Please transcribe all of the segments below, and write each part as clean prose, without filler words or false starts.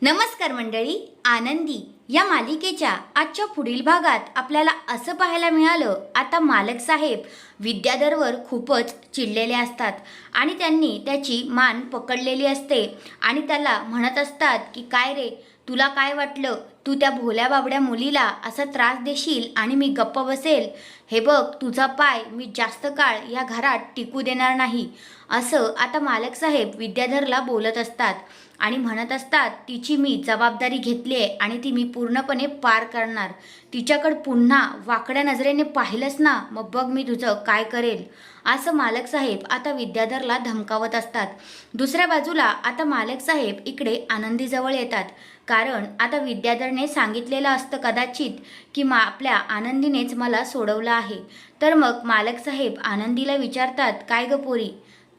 नमस्कार मंडळी, आनंदी या मालिकेच्या आजच्या पुढील भागात आपल्याला असं पाहायला मिळालं, आता मालक साहेब विद्याधरवर खूपच चिडलेले असतात आणि त्यांनी त्याची मान पकडलेली असते आणि त्याला म्हणत असतात की काय रे, तुला काय वाटलं, तू त्या भोल्या बाबड्या मुलीला असा त्रास देशील आणि मी गप्प बसेल? हे बघ, तुझा पाय मी जास्त काळ या घरात टिकू देणार नाही, असं आता मालक साहेब विद्याधरला बोलत असतात आणि म्हणत असतात, तिची मी जबाबदारी घेतली आहे आणि ती मी पूर्णपणे पार करणार. तिच्याकडे पुन्हा वाकड्या नजरेने पाहिलंस ना, मग बघ मी तुझं काय करेल, असं मालक साहेब आता विद्याधरला धमकावत असतात. दुसऱ्या बाजूला आता मालक साहेब इकडे आनंदीजवळ येतात, कारण आता विद्याधरने सांगितलेलं असतं कदाचित की आपल्या आनंदीनेच मला सोडवलं आहे. तर मग मालक साहेब आनंदीला विचारतात, काय ग पोरी,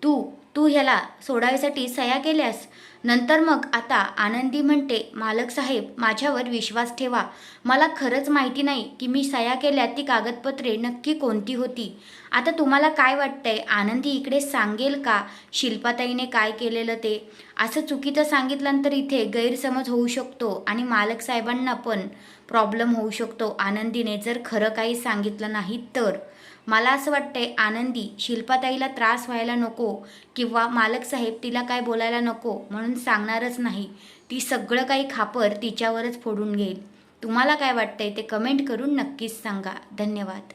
तू तू ह्याला सोडायसाठी सह्या केल्यास? नंतर मग आता आनंदी म्हणते, मालक साहेब माझ्यावर विश्वास ठेवा, मला खरंच माहिती नाही की मी सह्या केल्या ती कागदपत्रे नक्की कोणती होती. आता तुम्हाला काय वाटतंय, आनंदी इकडे सांगेल का शिल्पाताईने काय केलेलं ते? असं चुकीचं सांगितल्यानंतर इथे गैरसमज होऊ शकतो आणि मालक साहेबांना पण प्रॉब्लेम होऊ शकतो आनंदीने जर खरं काही सांगितलं नाही तर. मला असं वाटतंय आनंदी शिल्पाताईला त्रास व्हायला नको किंवा मालक साहेब तिला काय बोलायला नको म्हणून सांगणारच नाही, ती सगळं काही खापर तिच्यावरच फोडून घेईल. तुम्हाला काय वाटतंय ते कमेंट करून नक्कीच सांगा. धन्यवाद.